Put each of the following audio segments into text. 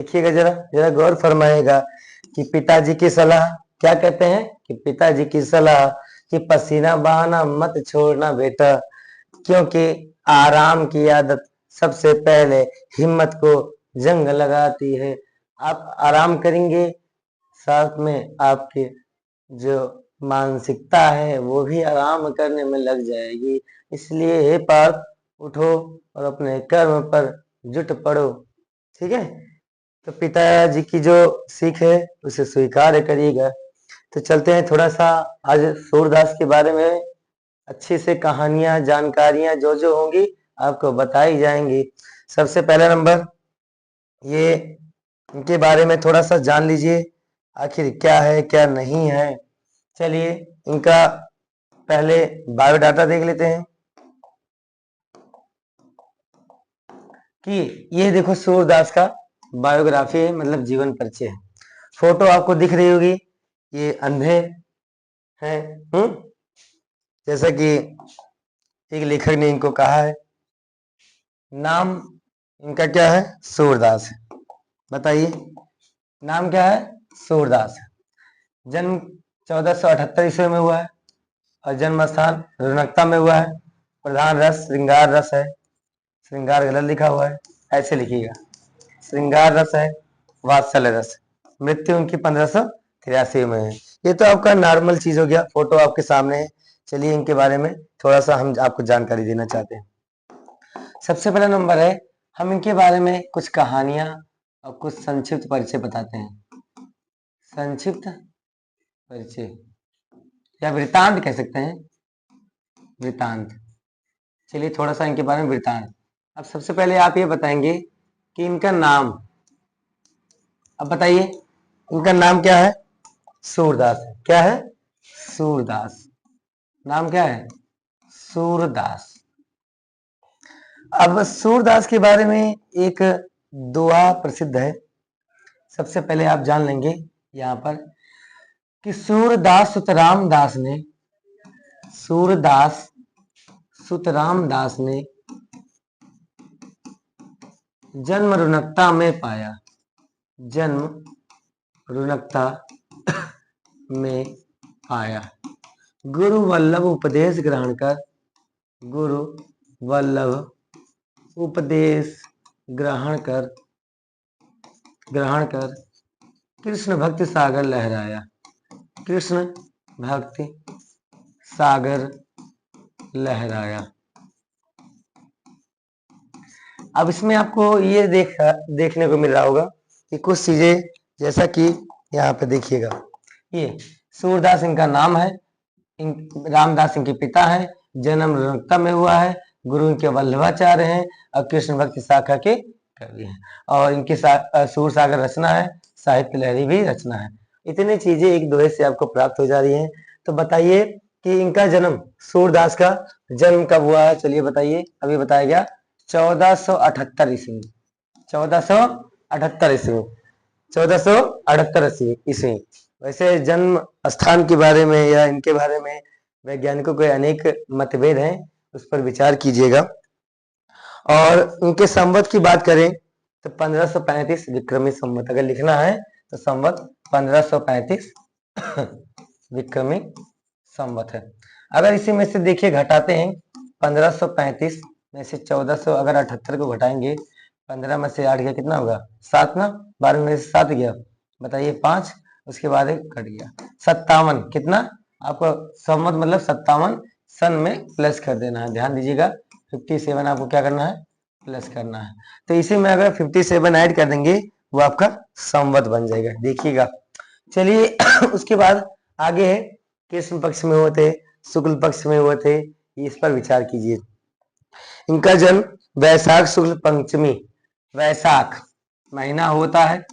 देखिएगा जरा जरा गौर फरमाएगा कि पिताजी की सलाह क्या कहते हैं कि पिताजी की सलाह कि पसीना बहाना मत छोड़ना बेटा, क्योंकि आराम की आदत सबसे पहले हिम्मत को जंग लगाती है। आप आराम करेंगे, साथ में आपकी जो मानसिकता है वो भी आराम करने में लग जाएगी। इसलिए हे पार्थ, उठो और अपने कर्म पर जुट पड़ो। ठीक है, तो पिताजी की जो सीख है उसे स्वीकार करिएगा। तो चलते हैं थोड़ा सा आज सूरदास के बारे में अच्छे से कहानियां जानकारियां जो जो होंगी आपको बताई जाएंगी। सबसे पहला नंबर, ये इनके बारे में थोड़ा सा जान लीजिए आखिर क्या है क्या नहीं है। चलिए इनका पहले बायोडाटा देख लेते हैं कि ये देखो सूरदास का बायोग्राफी है, मतलब जीवन परिचय है। फोटो आपको दिख रही होगी, ये अंधे हैं। जैसा कि एक लेखक ने इनको कहा है, नाम इनका क्या है, सूरदास है। बताइए नाम क्या है, सूरदास है। जन्म 1478 ईस्वी में हुआ है और जन्म स्थान रौनकता में हुआ है। प्रधान रस श्रृंगार रस है, श्रृंगार गलत लिखा हुआ है, ऐसे लिखिएगा, श्रृंगार रस है, वात्सल्य रस। मृत्यु उनकी 1583 में है। ये तो आपका नॉर्मल चीज हो गया, फोटो आपके सामने है। चलिए इनके बारे में थोड़ा सा हम आपको जानकारी देना चाहते हैं। सबसे पहला नंबर है, हम इनके बारे में कुछ कहानियां और कुछ संक्षिप्त परिचय बताते हैं। संक्षिप्त परिचय या वृतांत कह सकते हैं, वृतांत। चलिए थोड़ा सा इनके बारे में वृतांत। अब सबसे पहले आप ये बताएंगे कि इनका नाम, अब बताइए इनका नाम क्या है, सूरदास है। क्या है, सूरदास। नाम क्या है, सूरदास। अब सूरदास के बारे में एक दोहा प्रसिद्ध है, सबसे पहले आप जान लेंगे यहाँ पर कि सूरदास सुतराम दास ने, सूरदास सुतराम दास ने जन्म रुनकता में पाया, जन्म रुनकता में पाया। गुरु वल्लभ उपदेश ग्रहण कर, गुरु वल्लभ उपदेश ग्रहण कर कृष्ण भक्ति सागर लहराया, कृष्ण भक्ति सागर लहराया। अब इसमें आपको ये देखने को मिल रहा होगा कि कुछ चीजें, जैसा कि यहाँ पे देखिएगा, ये सूरदास इनका नाम है, रामदास इनके पिता है, जन्म रौनकता में हुआ है, गुरु इनके वल्लभाचार्य हैं और कृष्ण भक्ति शाखा के कवि हैं, और इनके सूर सागर रचना है, साहित्य लहरी भी रचना है। इतनी चीजें एक दोहे से आपको प्राप्त हो जा रही हैं। तो बताइए कि इनका जन्म, सूरदास का जन्म कब हुआ है, चलिए बताइए। अभी बताया गया 1478 ईस्वी, 1478 ईस्वी, 1478 ईस्वी। वैसे जन्म स्थान के बारे में या इनके बारे में वैज्ञानिकों के अनेक मतभेद हैं, उस पर विचार कीजिएगा। और इनके संवत की बात करें तो 1535 विक्रमी संवत, अगर लिखना है तो संवत 1535 विक्रमी संवत है। अगर इसी में से देखिए घटाते हैं, 1535 में से 1400 अगर 78 को घटाएंगे, 15 में से 8 गया, कितना होगा, 7 ना, 12 में से 7 गया, बताइए 5, उसके बाद एक कट गया, 57। कितना आपको संवत मतलब 57 सन में प्लस कर देना है, ध्यान दीजिएगा। 57 आपको क्या करना है, प्लस करना है। तो इसी में अगर 57 ऐड कर देंगे वो आपका संवत बन जाएगा, देखिएगा। चलिए उसके बाद आगे है, कृष्ण पक्ष में हुए थे, शुक्ल पक्ष में हुए थे, इस पर विचार कीजिए। इनका जन्म वैशाख शुक्ल पंचमी, वैशाख महीना होता है,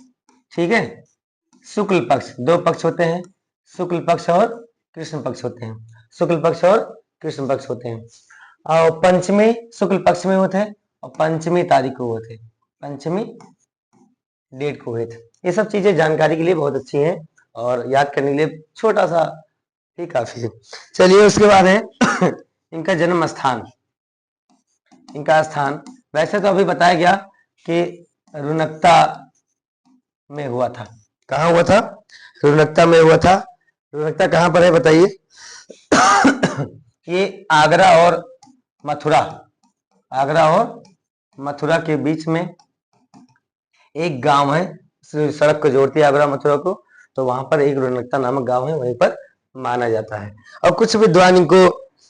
ठीक है। शुक्ल पक्ष, दो पक्ष होते हैं, शुक्ल पक्ष और कृष्ण पक्ष होते हैं, शुक्ल पक्ष और कृष्ण पक्ष होते हैं। और पंचमी शुक्ल पक्ष में हुए थे और पंचमी तारीख को हुए थे, पंचमी डेट को हुए थे। ये सब चीजें जानकारी के लिए बहुत अच्छी हैं और याद करने के लिए छोटा सा ही काफी है। चलिए उसके बाद है इनका जन्म स्थान, इनका स्थान वैसे तो अभी बताया गया कि रुनकता में हुआ था। कहाँ हुआ था? रोहनक्ता में हुआ था। रोहनक्ता कहाँ पर है बताइए? ये आगरा और मथुरा, आगरा और मथुरा के बीच में एक गांव है, सड़क को जोड़ती है आगरा मथुरा को, तो वहां पर एक रोहनक्ता नामक गांव है, वहीं पर माना जाता है। और कुछ विद्वान इनको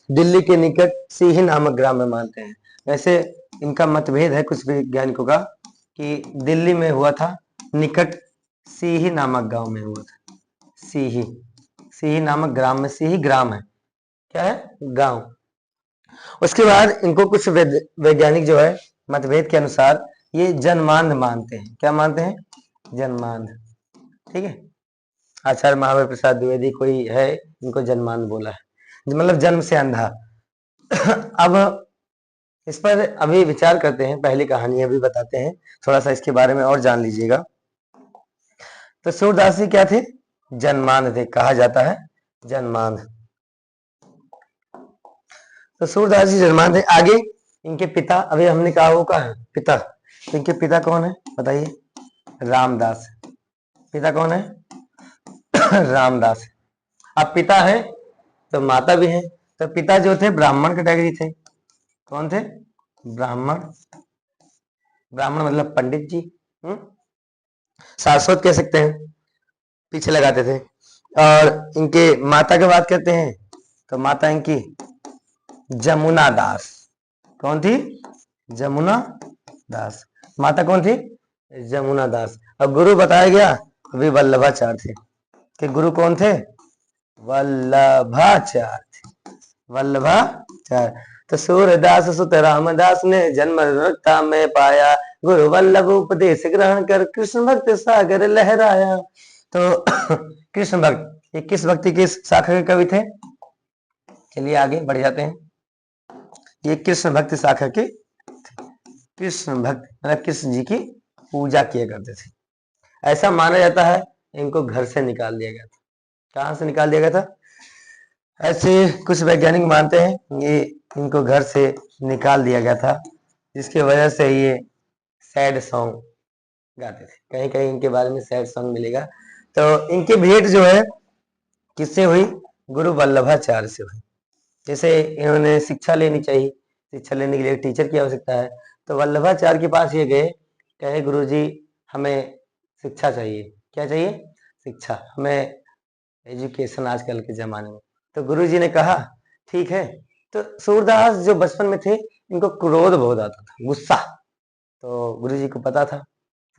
दिल्ली के निकट सीही नामक ग्राम में मानते हैं। वैसे इनका मतभेद है कुछ वैज्ञानिकों का कि दिल्ली में हुआ था, निकट सीही नामक गांव में हुआ था। सीही, सीही नामक ग्राम में, सीही ग्राम है, क्या है? गांव। उसके बाद इनको कुछ वैज्ञानिक जो है मतभेद के अनुसार ये जन्मांध मानते हैं। क्या मानते हैं? जन्मांध। ठीक है, आचार्य महावीर प्रसाद द्विवेदी कोई है, इनको जन्मांध बोला है, मतलब जन्म से अंधा। अब इस पर अभी विचार करते हैं, पहली कहानी अभी बताते हैं, थोड़ा सा इसके बारे में और जान लीजिएगा। तो सूरदास जी क्या थे? जन्मांध थे, कहा जाता है जन्मांध। तो सूरदास जी जन्मांध थे। आगे इनके पिता, अभी हमने कहा वो का है पिता, तो इनके पिता कौन है बताइए? रामदास। पिता कौन है? रामदास। अब पिता है तो माता भी है, तो पिता जो थे ब्राह्मण कैटेगरी थे। कौन थे? ब्राह्मण। ब्राह्मण मतलब पंडित जी, सारस्वत कह सकते हैं, पीछे लगाते थे। और इनके माता की बात करते हैं तो माता इनकी जमुना दास। कौन थी? जमुना दास। माता कौन थी? जमुना दास। अब गुरु बताया गया अभी वल्लभाचार्य थे, कि गुरु कौन थे? वल्लभाचार्य थे, वल्लभाचार्य। तो सूरदास सुत रामदास ने जन्म रक्ता में पाया, गुरु वल्लभ उपदेश ग्रहण कर कृष्ण भक्त सागर लहराया। तो कृष्ण भक्त, ये किस भक्ति के शाखा के कवि थे? चलिए आगे बढ़ जाते हैं। ये कृष्ण भक्त शाखा के, कृष्ण भक्त मतलब कृष्ण जी की पूजा किया करते थे। ऐसा माना जाता है इनको घर से निकाल दिया गया था। कहां से निकाल दिया गया था? ऐसे कुछ वैज्ञानिक मानते हैं ये इनको घर से निकाल दिया गया था, जिसकी वजह से ये सैड सॉन्ग गाते थे। कहीं कहीं इनके बारे में सैड सॉन्ग मिलेगा। तो इनकी भेंट जो है किससे हुई? गुरु वल्लभाचार्य से हुई। जैसे इन्होंने शिक्षा लेनी चाहिए, शिक्षा लेने के लिए टीचर की आवश्यकता है, तो वल्लभाचार्य के पास ये गए, कहे गुरु जी हमें शिक्षा चाहिए। क्या चाहिए? शिक्षा, हमें एजुकेशन आजकल के जमाने में। तो गुरु जी ने कहा ठीक है। तो सूरदास जो बचपन में थे इनको क्रोध बहुत आता था, गुस्सा। तो गुरु जी को पता था,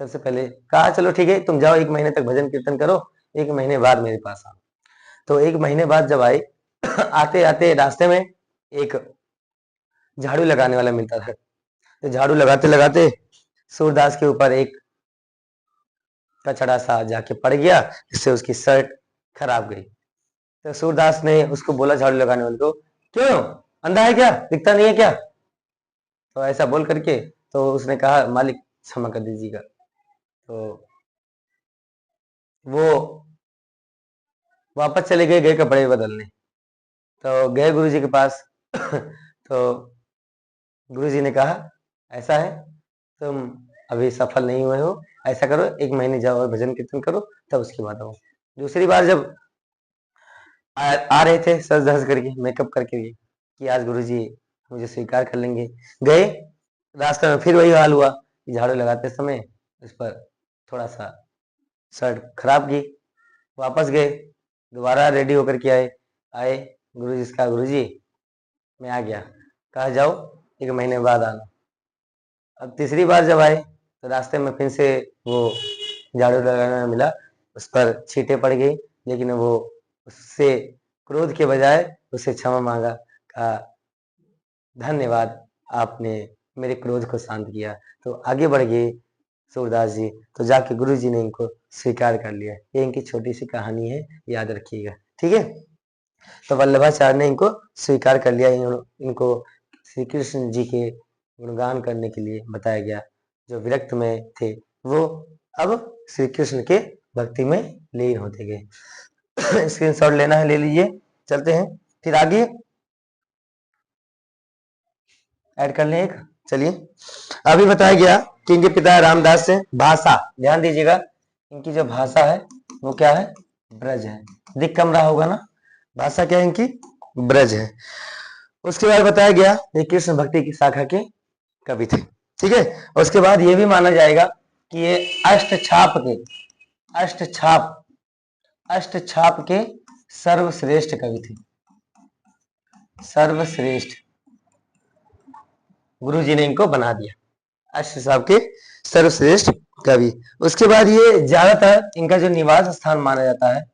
सबसे पहले कहा चलो ठीक है तुम जाओ 1 महीने तक भजन कीर्तन करो, 1 महीने बाद मेरे पास आओ। तो 1 महीने बाद जब आए आते आते रास्ते में एक झाड़ू लगाने वाला मिलता था, तो झाड़ू लगाते लगाते सूरदास के ऊपर एक कचड़ा सा जाके पड़ गया, जिससे उसकी शर्ट खराब गई। तो सूरदास ने उसको बोला झाड़ू लगाने वाले को, क्यों अंधा है क्या, दिखता नहीं है क्या? तो ऐसा बोल करके तो उसने कहा मालिक क्षमा कर दीजिएगा। तो वो वापस चले गए कपड़े बदलने। तो गए गुरु जी के पास। तो गुरु जी ने कहा ऐसा है तुम अभी सफल नहीं हुए हो, ऐसा करो 1 महीने जाओ और भजन कीर्तन करो, तब उसके बाद आओ। दूसरी बार जब आ रहे थे सज धज करके, मेकअप करके कि आज गुरु जी मुझे स्वीकार कर लेंगे, गए रास्ते में फिर वही हाल हुआ कि झाड़ू लगाते समय उस पर थोड़ा सा शर्ट खराब की। वापस गए, दोबारा रेडी होकर के आए आए गुरु जी का, गुरु जी मैं आ गया। कहा जाओ 1 महीने बाद आना। अब तीसरी बार जब आए तो रास्ते में फिर से वो झाड़ू लगाना मिला, उस पर छींटे पड़ गई, लेकिन वो उससे क्रोध के बजाय उससे क्षमा मांगा, कहा धन्यवाद आपने मेरे क्रोध को शांत किया। तो आगे बढ़ गए सूरदास जी, तो जाके गुरु जी ने इनको स्वीकार कर लिया। ये इनकी छोटी सी कहानी है, याद रखिएगा, ठीक है। तो वल्लभाचार्य ने इनको स्वीकार कर लिया। इनको श्री कृष्ण जी के गुणगान करने के लिए बताया गया। जो विरक्त में थे वो अब श्री कृष्ण के भक्ति में लीन होते गए। स्क्रीनशॉट लेना है ले लीजिए, चलते हैं फिर आगे ऐड कर लें एक। चलिए अभी बताया गया कि इनके पिता रामदास से भाषा, ध्यान दीजिएगा इनकी जो भाषा है वो क्या है, ब्रज है। दिख कम रहा होगा ना, भाषा क्या है इनकी, ब्रज है। उसके बाद बताया गया ये कृष्ण भक्ति की शाखा के कवि थे, ठीक है। उसके बाद ये भी माना जाएगा कि ये अष्टछाप के सर्वश्रेष्ठ कवि थे, सर्वश्रेष्ठ, गुरु जी ने इनको बना दिया अष्टछाप के सर्वश्रेष्ठ कवि। उसके बाद ये ज्यादातर इनका जो निवास स्थान माना जाता है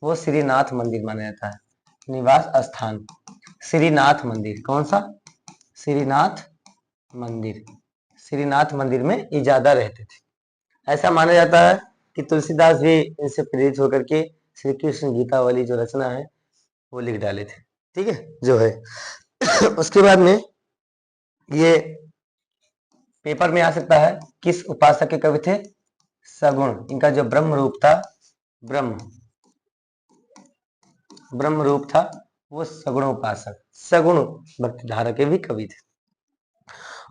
वो श्रीनाथ मंदिर माना जाता है। निवास स्थान श्रीनाथ मंदिर, कौन सा, श्रीनाथ मंदिर। श्रीनाथ मंदिर में ये ज्यादा रहते थे। ऐसा माना जाता है कि तुलसीदास भी इनसे प्रेरित होकर के श्री कृष्ण गीता वाली जो रचना है वो लिख डाले थे, ठीक है, जो है। उसके बाद में ये पेपर में आ सकता है, किस उपासक के कवि थे, सगुण। इनका जो ब्रह्म रूप था, ब्रह्म रूप था वो सगुण उपासक, सगुण भक्ति धारा के भी कवि थे।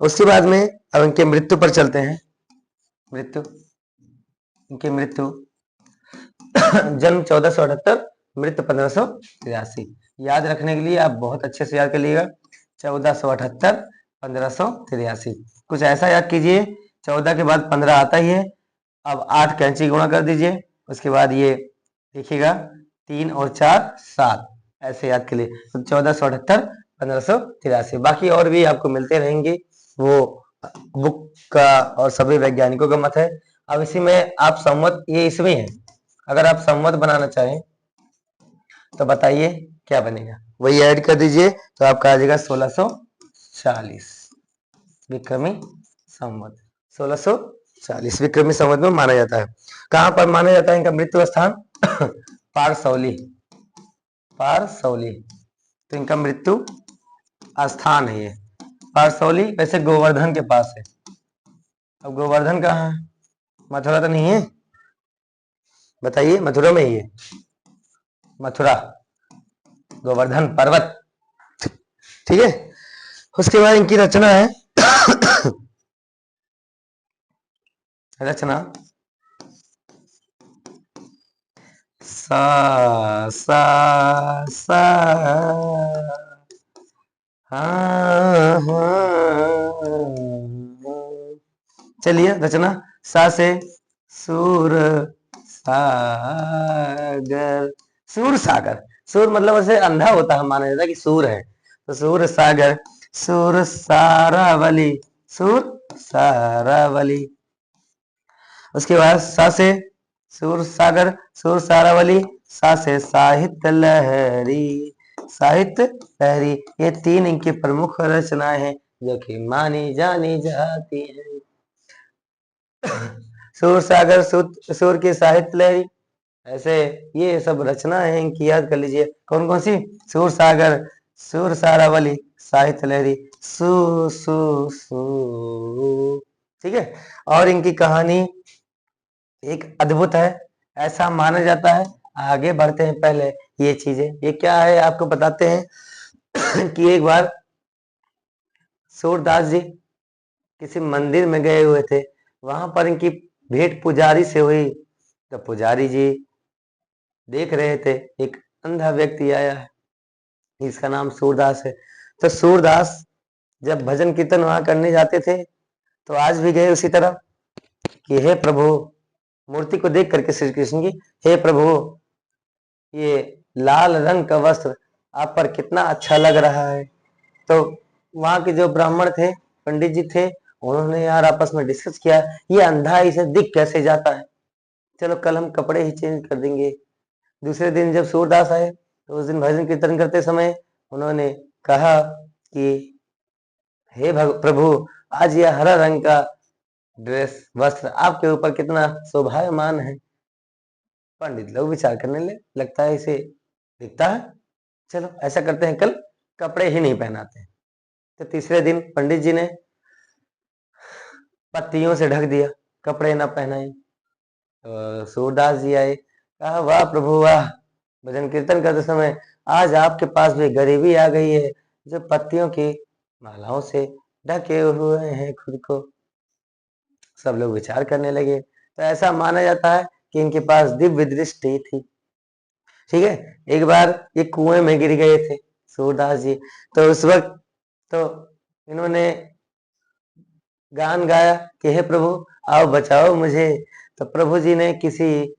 उसके बाद में अब इनके मृत्यु पर चलते हैं। मृत्यु, इनकी मृत्यु जन्म 1478, मृत्यु 1583। याद रखने के लिए आप बहुत अच्छे से याद कर लीजिएगा, 1478 1583। कुछ ऐसा याद कीजिए, 14 के बाद 15 आता ही है, अब 8 कैंची गुणा कर दीजिए, उसके बाद ये देखिएगा 3 और 4 7, ऐसे याद के लिए। तो 1478 1583। बाकी और भी आपको मिलते रहेंगे, वो बुक का और सभी वैज्ञानिकों का मत है। अब इसी में आप संवत, ये ईस्वी है, अगर आप संवत बनाना चाहें तो बताइए क्या बनेगा, वही ऐड कर दीजिए, तो आपका आ जाएगा 1640 विक्रमी संवत। 1640 विक्रमी संवत में माना जाता है। कहां पर माना जाता है इनका मृत्यु स्थान? पारसौली, पारसौली, तो इनका मृत्यु स्थान है ये पारसौली। वैसे गोवर्धन के पास है। अब गोवर्धन कहाँ है, मथुरा तो नहीं है, बताइए, मथुरा में ही है, मथुरा, गोवर्धन पर्वत, ठीक है। उसके बाद इनकी रचना है रचना सा सा सा, हाँ हाँ, चलिए रचना सा से सूर सागर, सूर सागर, सूर मतलब ऐसे अंधा होता है, माना जाता है कि सूर है, तो सूर सागर, सूर सारावली, सूर सारावली। उसके बाद सा से सूर सागर, सूर सारावली, सा से साहित्य लहरी, साहित्य लहरी। ये 3 इनकी प्रमुख रचनाएं हैं जो कि मानी जानी जाती है। सूर सागर, सूर की साहित्य लहरी, ऐसे ये सब रचना है इनकी, याद कर लीजिए कौन कौन सी, सूर सागर, सूर सारावली, साहित्य लहरी, सु सु सु, ठीक है। और इनकी कहानी एक अद्भुत है, ऐसा माना जाता है। आगे बढ़ते हैं, पहले ये चीजें, ये क्या है आपको बताते हैं कि एक बार सूरदास जी किसी मंदिर में गए हुए थे, वहां पर इनकी भेंट पुजारी से हुई, तो पुजारी जी देख रहे थे एक अंधा व्यक्ति आया है, इसका नाम सूरदास है। तो सूरदास जब भजन कीर्तन वहां करने जाते थे तो आज भी गए उसी तरह कि हे प्रभु, मूर्ति को देख करके श्री कृष्ण की, हे प्रभु ये लाल रंग का वस्त्र आप पर कितना अच्छा लग रहा है। तो वहां के जो ब्राह्मण थे, पंडित जी थे, उन्होंने यार आपस में डिस्कस किया, ये अंधा इसे दिख कैसे जाता है, चलो कल हम कपड़े ही चेंज कर देंगे। दूसरे दिन जब सूरदास आए तो उस दिन भजन कीर्तन करते समय उन्होंने कहा कि हे प्रभु, आज यह हरा रंग का ड्रेस वस्त्र आपके ऊपर कितना शोभायमान है। पंडित लोग विचार करने लगता है इसे दिखता है, चलो ऐसा करते हैं कल कपड़े ही नहीं पहनाते हैं। तो तीसरे दिन पंडित जी ने पत्तियों से ढक दिया, कपड़े ना पहनाए। तो सूरदास जी आए, कहा वाह प्रभु वाह, भजन कीर्तन करते समय आज आपके पास भी गरीबी आ गई है, जो पत्तियों की मालाओं से ढके हुए हैं खुद को। सब लोग विचार करने लगे। तो ऐसा माना जाता है कि इनके पास दिव्य दृष्टि थी। ठीक है, एक बार ये कुएं में गिर गए थे सूरदास जी, तो उस वक्त तो इन्होंने गान गाया कि हे प्रभु आओ बचाओ मुझे। तो प्रभु जी ने किसी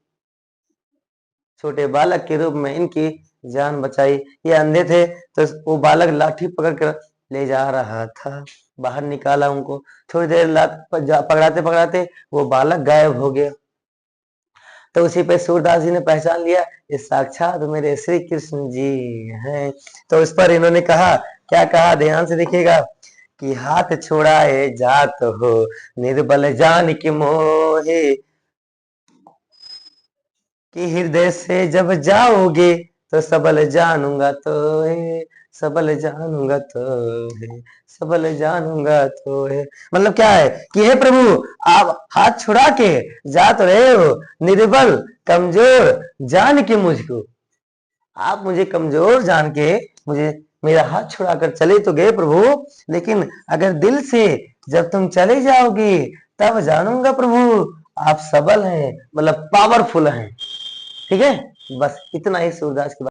छोटे बालक के रूप में इनकी जान बचाई। ये अंधे थे तो वो बालक लाठी पकड़ कर ले जा रहा था, बाहर निकाला उनको। थोड़ी देर पकड़ाते पकड़ाते वो बालक गायब हो गया। तो उसी पे सूरदास जी ने पहचान लिया ये साक्षात मेरे श्री कृष्ण जी हैं। तो उस पर इन्होंने कहा, क्या कहा, ध्यान से देखिएगा कि हाथ छोड़ाए जात हो निर्बल जान के मोहे, कि हृदय से जब जाओगे तो सबल जानूंगा तो है, सबल जानूंगा तो है, सबल जानूंगा तो है। मतलब क्या है कि हे प्रभु आप हाथ छुड़ा के जा तो रहे हो, निर्बल कमजोर जान के मुझको, आप मुझे कमजोर जान के मुझे मेरा हाथ छुड़ा कर चले तो गए प्रभु, लेकिन अगर दिल से जब तुम चले जाओगे तब जानूंगा प्रभु आप सबल हैं, मतलब पावरफुल हैं। ठीक है, बस इतना ही सूरदास की बात।